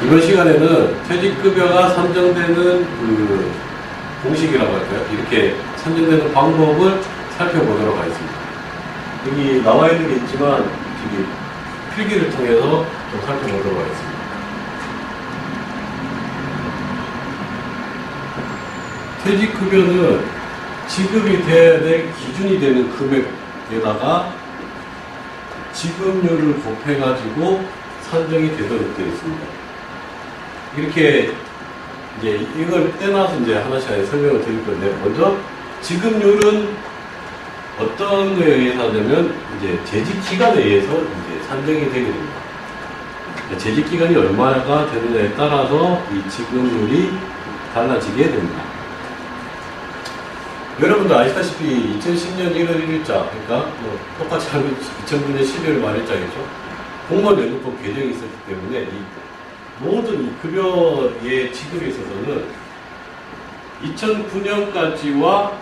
이번 시간에는 퇴직급여가 산정되는 그 공식이라고 할까요? 이렇게 산정되는 방법을 살펴보도록 하겠습니다. 여기 나와 있는 게 있지만 저기 필기를 통해서 좀 살펴보도록 하겠습니다. 퇴직급여는 지급이 돼야 될 기준이 되는 금액에다가 지급률을 곱해가지고 산정이 되도록 되어 있습니다. 이렇게 이제 이걸 떼놔서 이제 하나씩 설명을 드릴 건데, 먼저 지급률은 어떤 거에 의해서 하냐면 이제 재직 기간에 의해서 이제 산정이 되게 됩니다. 재직 기간이 얼마가 되느냐에 따라서 이 지급률이 달라지게 됩니다. 여러분도 아시다시피 2010년 1월 1일자, 그러니까 뭐 똑같이 하면 2009년 12월 말일자겠죠. 공무원연금법 개정이 있었기 때문에 이 모든 이 급여의 지급에 있어서는 2009년까지와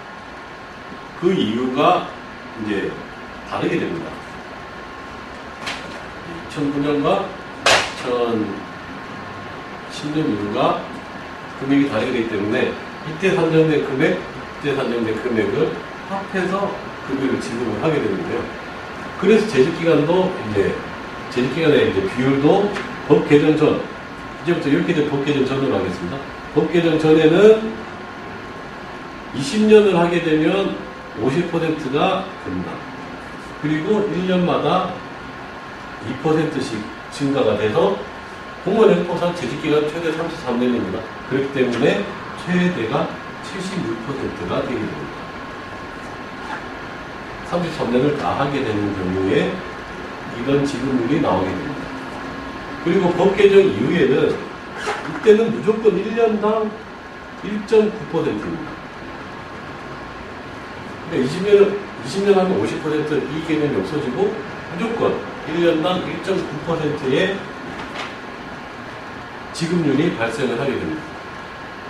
그 이유가 이제 다르게 됩니다. 2009년과 2010년 이유가 금액이 다르게 되기 때문에 이때 산정된 금액, 이때 산정된 금액을 합해서 급여를 지급을 하게 되는데요. 그래서 재직기간도 이제 재직기간의 이제 비율도 법 개정 전, 이제부터 이렇게 된 법 개정 전으로 하겠습니다. 법 개정 전에는 20년을 하게 되면 50%가 됩니다. 그리고 1년마다 2%씩 증가가 돼서 공무원연금법상 재직기간 최대 33년입니다. 그렇기 때문에 최대가 76%가 되게 됩니다. 33년을 다 하게 되는 경우에 이런 지급률이 나오게 됩니다. 그리고 법 개정 이후에는 이때는 무조건 1년당 1.9%입니다. 그러니까 20년 하면 50% 이 개념이 없어지고 무조건 1년당 1.9%의 지급률이 발생을 하게 됩니다.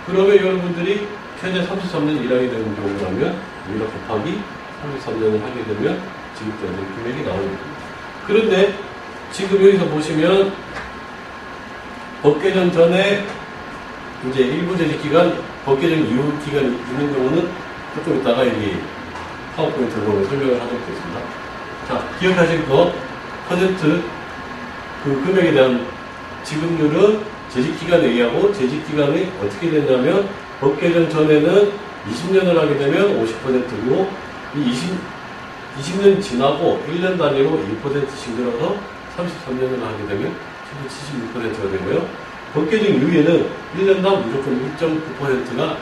그러면 여러분들이 최대 33년 일하게 되는 경우라면 여기다 곱하기 33년을 하게 되면 지급되는 금액이 나오게 됩니다. 그런데 지금 여기서 보시면 법 개정 전에 이제 일부 재직기간, 법 개정 이후 기간이 있는 경우는 조금 이따가 여기 파워포인트를 보면 설명을 하도록 하겠습니다. 자, 기억하실 거, 퍼센트, 그 금액에 대한 지급률은 재직기간에 의하고, 재직기간이 어떻게 되냐면, 법 개정 전에는 20년을 하게 되면 50%고, 이 20년 지나고 1년 단위로 1%씩 늘어서 33년을 하게 되면 76%가 되고요. 법 개정 이후에는 1년당 무조건 1.9%가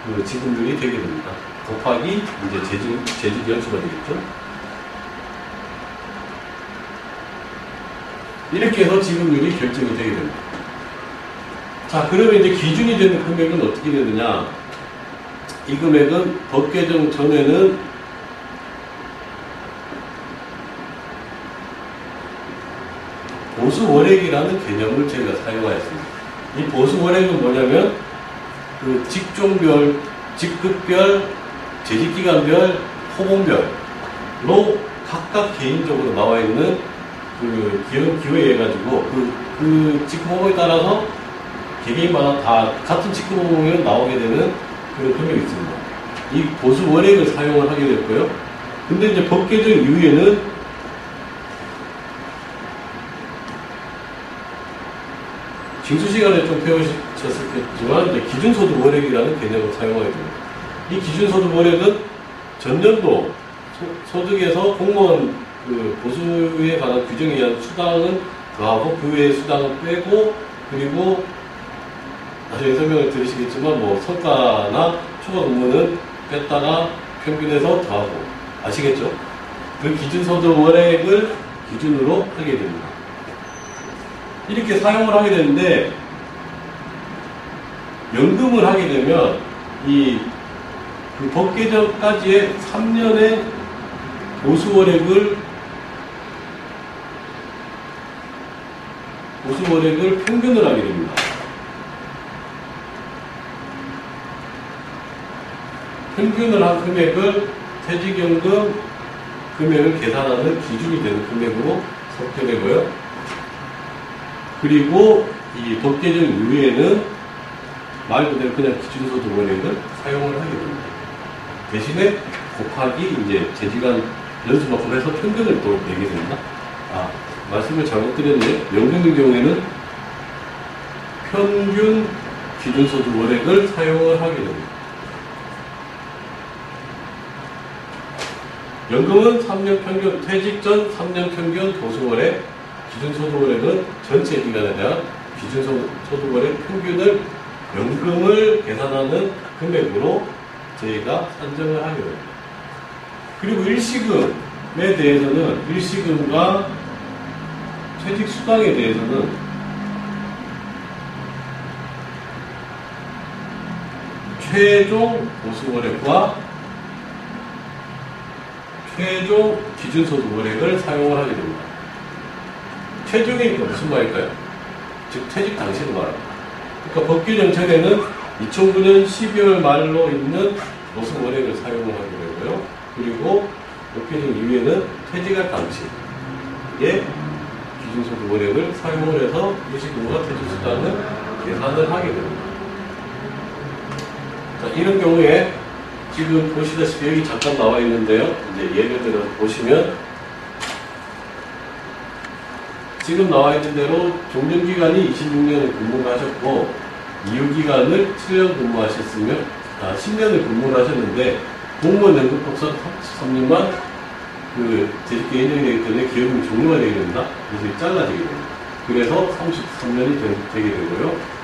그 지급률이 되게 됩니다. 곱하기 이제 재직 연수가 되겠죠. 이렇게 해서 지급률이 결정이 되게 됩니다. 자, 그러면 이제 기준이 되는 금액은 어떻게 되느냐? 이 금액은 법 개정 전에는 보수월액이라는 개념을 저희가 사용하였습니다. 이 보수월액은 뭐냐면 그 직종별, 직급별, 재직기간별, 호봉별로 각각 개인적으로 나와 있는 그 기호에 의해 가지고 그 직급호봉에 따라서 개개인마다 다 같은 직급호봉에 나오게 되는 그런 금액이 있습니다. 이 보수월액을 사용을 하게 됐고요. 근데 이제 법 개정 이후에는 징수 시간에 좀 배우셨겠지만 이제 기준소득 월액이라는 개념을 사용하게 됩니다. 이 기준소득 월액은 전년도 소득에서 공무원 그 보수에 관한 규정에 의한 수당은 더하고 그 외의 수당은 빼고, 그리고 나중에 설명을 드리시겠지만 뭐 성과나 초과 근무는 뺐다가 평균해서 더하고, 아시겠죠? 그 기준소득 월액을 기준으로 하게 됩니다. 이렇게 사용을 하게 되는데, 연금을 하게 되면 그 법 개정까지의 3년의 보수월액을 평균을 하게 됩니다. 평균을 한 금액을 퇴직연금 금액을 계산하는 기준이 되는 금액으로 섞여되고요. 그리고 이 법 개정 이후에는 말 그대로 그냥 기준소득 원액을 사용을 하게 됩니다. 대신에 곱하기 이제 재지간 연수만큼 해서 평균을 또 내게 됩니다. 말씀을 잘못 드렸네요. 연금의 경우에는 평균 기준소득 원액을 사용을 하게 됩니다. 연금은 3년 평균, 퇴직 전 3년 평균 보수월액, 기준소득월액은 전체 기간에 대한 기준소득월액 평균을 연금을 계산하는 금액으로 저희가 산정을 하게 됩니다. 그리고 일시금에 대해서는 일시금과 퇴직수당에 대해서는 최종 보수월액과 최종 기준소득월액을 사용을 하게 됩니다. 최종이니까 무슨 말일까요? 즉 퇴직 당시를 말합니다. 그러니까 법 규정 전에는 2009년 12월 말로 있는 보수월액을 사용을 하게 되고요. 그리고 법 규정 이후에는 퇴직할 당시에 기준소득월액을 사용을 해서 일시금과 퇴직수당을 계산을 하게 됩니다. 자, 이런 경우에 지금 보시다시피 여기 잠깐 나와 있는데요. 이제 예를 들어 보시면 지금 나와 있는 대로 종전기간이 26년을 근무를 하셨고 이후기간을 7년 근무하셨으면 10년을 근무를 하셨는데 공무원 연금법상 33년만 그 재직기간 인정이 되기 때문에 기여금이 종료가 되게 됩니다. 그래서 잘라지게 됩니다. 그래서 33년이 되게 되고요.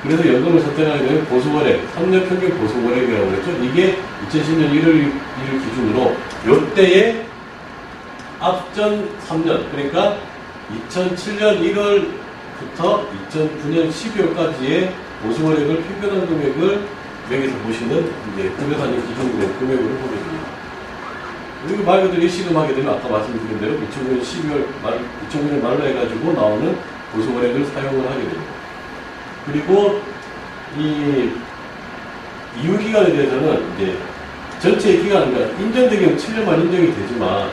그래서 연금을 선택하게 되면 보수월액, 3년 평균 보수월액이라고 했죠. 이게 2010년 1월 1일 기준으로 요때의 앞전 3년, 그러니까 2007년 1월부터 2009년 12월까지의 보수월액을 평균한 금액을 여기서 보시는 이제 급여산입 기준금액 금액으로 보게 됩니다. 그리고 말 그대로 일시금 하게 되면 아까 말씀드린 대로 2009년 12월 말, 2009년 말로 해가지고 나오는 보수월액을 사용을 하게 됩니다. 그리고 이 이후기간에 대해서는 이제 전체 기간, 그러니까 인정되기는 7년만 인정이 되지만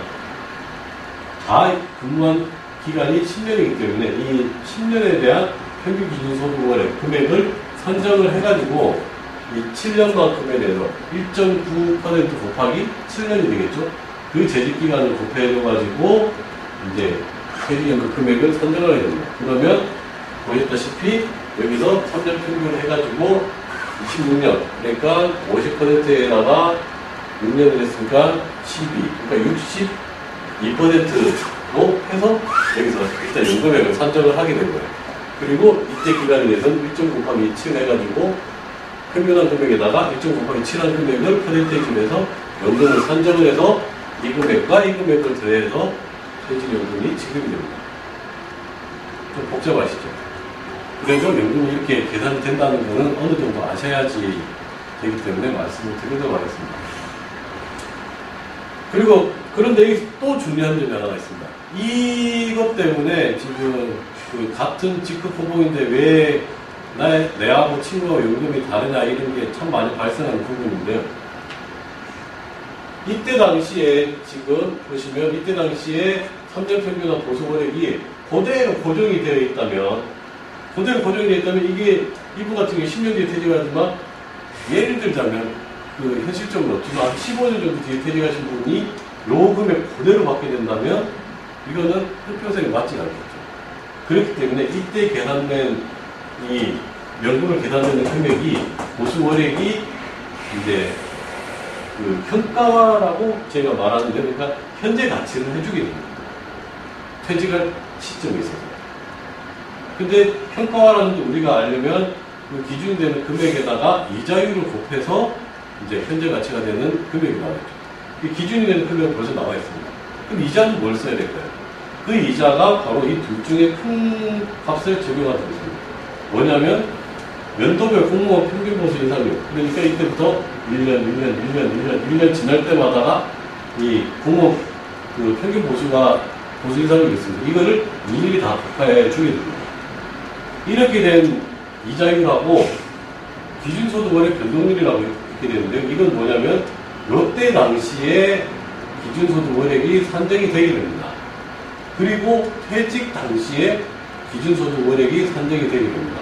다 근무한 기간이 10년이기 때문에 이 10년에 대한 평균 기준소득월액 금액을 선정을 해가지고 이 7년만큼에 대해서 1.9% 곱하기 7년이 되겠죠. 그 재직기간을 곱해줘가지고 이제 퇴직연금 금액을 선정을 해야 됩니다. 그러면 보셨다시피 여기서 3년 평균을 해가지고 26년, 그러니까 50%에다가 6년을 했으니까 12, 그러니까 62%로 해서 여기서 일단 연금액을 산정을 하게 된 거예요. 그리고 이때 기간에 대해서는 1.9 곱하기 7 해가지고 평균한 금액에다가 1.9 곱하기 7한 금액을 퍼센테이지로 해서 연금을 산정을 해서 이 금액과 이 금액을 더해서 퇴직연금이 지급이 됩니다. 좀 복잡하시죠? 그래서 연금이 이렇게 계산이 된다는 것은 어느 정도 아셔야지 되기 때문에 말씀을 드리도록 하겠습니다. 그리고 그런데 여기 또 중요한 점이 하나가 있습니다. 이것 때문에 지금 그 같은 직급 후보인데 왜 내하고 친구하고 연금이 다르냐 이런 게 참 많이 발생하는 부분인데요. 이때 당시에 지금 보시면 이때 당시에 3년 평균한 보수월액이 그대로 고정이 되어 있다면 그대로 고정이 되어 있다면 이게 이분 같은 경우에 10년 뒤에 퇴직하지만 예를 들자면 그 현실적으로 지금 한 15년 정도 뒤에 퇴직하신 분이 요 금액 그대로 받게 된다면 이거는 한평생에 맞지 않겠죠. 그렇기 때문에 이때 계산된 이 연금을 계산되는 금액이 보수월액이 이제 그 평가라고 제가 말하는데 그러니까 현재 가치를 해주게 됩니다. 퇴직할 시점에 있어서. 근데 평가라는 게 우리가 알려면 그 기준이 되는 금액에다가 이자율을 곱해서 이제 현재 가치가 되는 금액이 나오죠. 이 기준이 되는 금액은 벌써 나와 있습니다. 그럼 이자는 뭘 써야 될까요? 그 이자가 바로 이 둘 중에 큰 값을 적용하고 있습니다. 뭐냐면 연도별 공무원 평균 보수 인상률. 그러니까 이때부터 1년 지날 때마다가 이 공무원 그 평균 보수 인상률이 있습니다. 이거를 일일이 다 곱해 주게 됩니다. 이렇게 된 이자율하고 기준소득월의 변동률이라고 이렇게 되는데요. 이건 뭐냐면 이때 당시에 기준소득월액이 산정이 되게 됩니다. 그리고 퇴직 당시에 기준소득 원액이 산정이 되게 됩니다.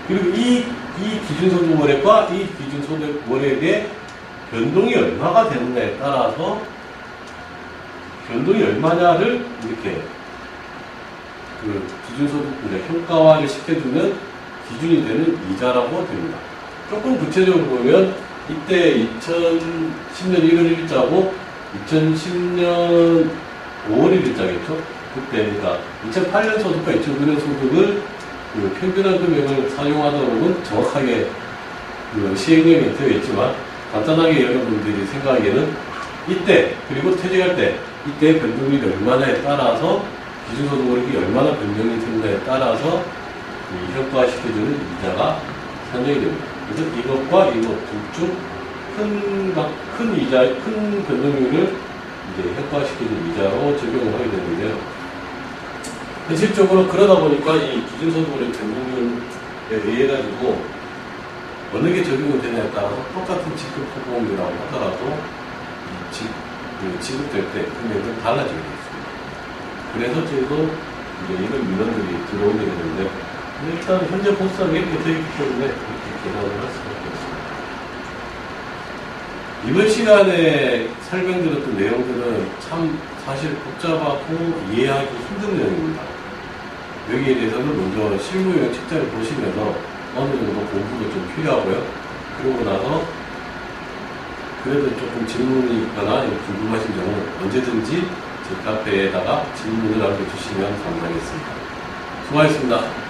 그리고 이 기준소득 원액과 이 기준소득 원액의 변동이 얼마가 되느냐에 따라서 변동이 얼마냐를 이렇게 그 기준소득 평가화를 시켜주는 기준이 되는 이자라고 됩니다. 조금 구체적으로 보면 이때 2010년 1월 1일자고 2010년 5월 1일자겠죠. 그때 그러니까 2008년 소득과 2009년 소득을 그 평균한 금액을 사용하도록은 정확하게 그 시행령에 되어 있지만 간단하게 여러분들이 생각하기에는 이때 그리고 퇴직할 때 이때 변동률이 얼마나에 따라서 기준소득 원액이 얼마나 변동이 되느냐에 따라서 평가시켜주는 이자가 산정이 됩니다. 그래서 이것과 이것 둘 중 큰 변동률을 이제 평가시켜주는 이자로 적용을 하게 되는데요. 현실적으로 그러다 보니까 이 기준소득 원액 변동률에 의해 가지고 어느 게 적용이 되냐에 따라서 똑같은 지급 소득률이라고 하더라도 지급될 때 금액은 달라지게 있습니다. 그래서 저희도 이제 이런 민원들이 들어오게 되는데 일단 현재 법상에 이렇게 되어 있기 때문에 이렇게 계산을 할 수밖에 없습니다. 이번 시간에 설명드렸던 내용들은 참 사실 복잡하고 이해하기 힘든 내용입니다. 여기에 대해서는 먼저 실무용 책자를 보시면서 어느 정도 공부도 좀 필요하고요. 그러고 나서 그래도 조금 질문이 있거나 궁금하신 점은 언제든지 제 카페에다가 질문을 남겨주시면 감사하겠습니다. 수고하셨습니다.